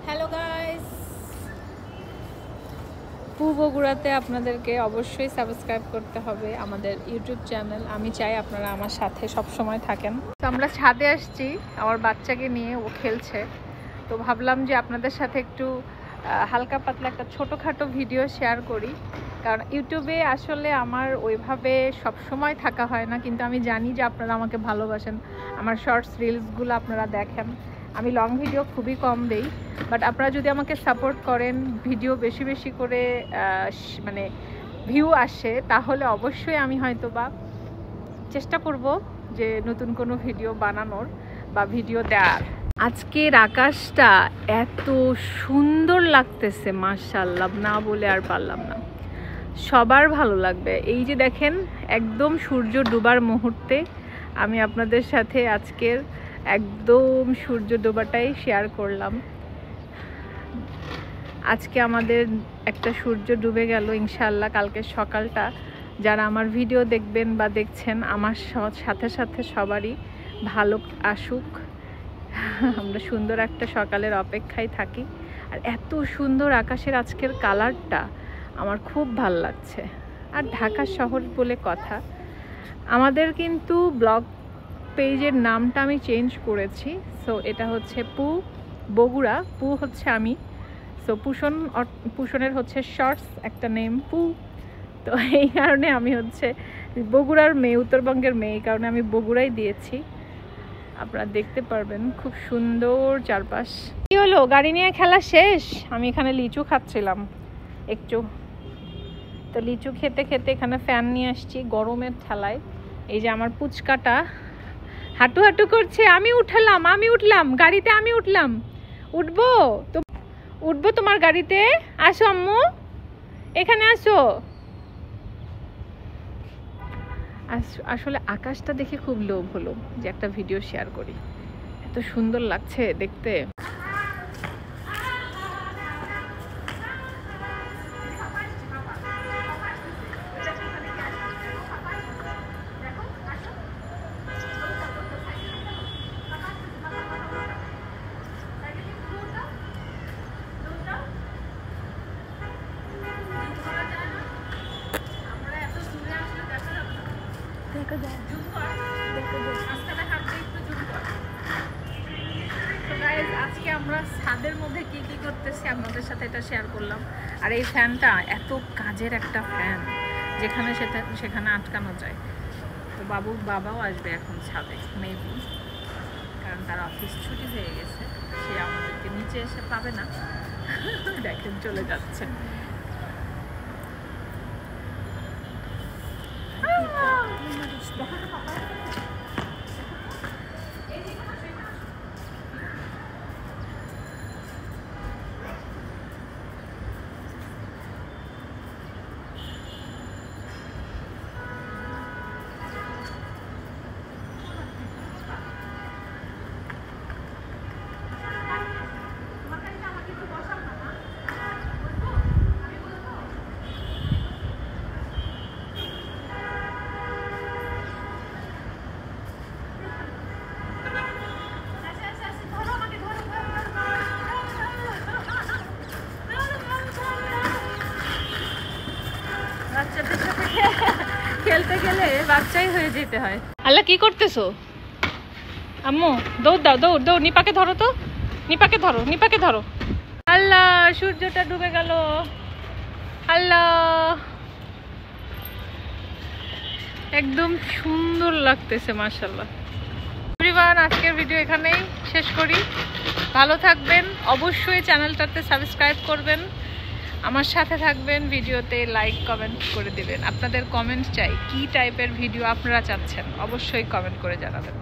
Hello guys, পু বগুড়াতে আপনাদেরকে অবশ্যই সাবস্ক্রাইব করতে হবে আমাদের ইউটিউব চ্যানেল। আমি চাই আপনারা আমার সাথে সব সময় থাকেন। তো আমরা ছাদে আসছি আমার বাচ্চাকে নিয়ে, ও খেলছে। তো ভাবলাম যে আপনাদের সাথে একটু হালকা পাতলা একটা ছোটোখাটো ভিডিও শেয়ার করি, কারণ ইউটিউবে আসলে আমার ওইভাবে সব সময় থাকা হয় না, কিন্তু আমি জানি যে আপনারা আমাকে ভালোবাসেন, আমার শর্টস রিলসগুলো আপনারা দেখেন। আমি লং ভিডিও খুবই কম দেই, বাট আপনারা যদি আমাকে সাপোর্ট করেন, ভিডিও বেশি বেশি করে মানে ভিউ আসে, তাহলে অবশ্যই আমি হয়তো বা চেষ্টা করব যে নতুন কোনো ভিডিও বানানোর বা ভিডিও দেওয়ার। আজকের আকাশটা এত সুন্দর লাগতেছে, মাশাআল্লাহ, না বলে আর পারলাম না। সবার ভালো লাগবে। এই যে দেখেন, একদম সূর্য ডোবার মুহূর্তে আমি আপনাদের সাথে আজকের একদম সূর্য ডোবাটাই শেয়ার করলাম। আজকে আমাদের একটা সূর্য ডুবে গেল। ইনশাআল্লাহ কালকে সকালটা যারা আমার ভিডিও দেখবেন বা দেখছেন, আমার সাথে সাথে সবারই ভালো আসুক। আমরা সুন্দর একটা সকালের অপেক্ষায় থাকি। আর এত সুন্দর আকাশের আজকের কালারটা আমার খুব ভাল লাগছে। আর ঢাকা শহর বলে কথা, আমাদের কিন্তু ব্লগ পেজের নামটা আমি চেঞ্জ করেছি। সো এটা হচ্ছে পু বগুড়া, পু হচ্ছে আমি, সো পুষণের হচ্ছে শর্টস একটা নেম পু। তো এই কারণে আমি হচ্ছে বগুড়ার মেয়ে, উত্তরবঙ্গের মেয়ে, এই কারণে আমি বগুড়াই দিয়েছি। আপনারা দেখতে পারবেন খুব সুন্দর চারপাশ। কি হলো, গাড়ি নিয়ে খেলা শেষ? আমি এখানে লিচু খাচ্ছিলাম একটু। তো লিচু খেতে খেতে এখানে ফ্যান নিয়ে আসছি গরমের ঠেলায়। এই যে আমার পুচকাটা হাঁটু হাঁটু করছে। আমি উঠলাম গাড়িতে, আমি উঠলাম। উঠবো তো, উঠবো তোমার গাড়িতে। আসো আম্মু, এখানে আসো। আসলে আকাশটা দেখে খুব লোভ হলো যে একটা ভিডিও শেয়ার করি। এত সুন্দর লাগছে দেখতে। আজকে আমরা ছাদের মধ্যে কি কি করতেছি আপনাদের সাথে এটা শেয়ার করলাম। আর এই ফ্যানটা এত কাজের একটা ফ্যান, যেখানে সেখানে আটকানো যায়। তো বাবুর বাবাও আসবে এখন ছাদে মেবি, কারণ তার অফিস ছুটি হয়ে গেছে। সে আমাদেরকে নিচে এসে পাবে না। দেখেন চলে যাচ্ছে। বাচ্চাদের সাথে খেলতে গেলে বাচ্চাই হয়ে যেতে হয়। আল্লাহ, কি করতেছো আম্মু? দৌড় দাও, দৌড় দৌড়। নিপাকে ধরো তো, নিপাকে ধরো, নিপাকে ধরো। আল্লাহ, সূর্যটা ডুবে গেল। আল্লাহ, একদম সুন্দর লাগতেছে, মাশাআল্লাহ। এভরিওয়ান, আজকের ভিডিও এখানেই শেষ করি। ভালো থাকবেন, অবশ্যই চ্যানেলটাতে সাবস্ক্রাইব করবেন, আমার সাথে থাকবেন, ভিডিওতে লাইক কমেন্ট করে দিবেন। আপনাদের কমেন্ট চাই, কি টাইপের ভিডিও আপনারা চাচ্ছেন অবশ্যই কমেন্ট করে জানাবেন।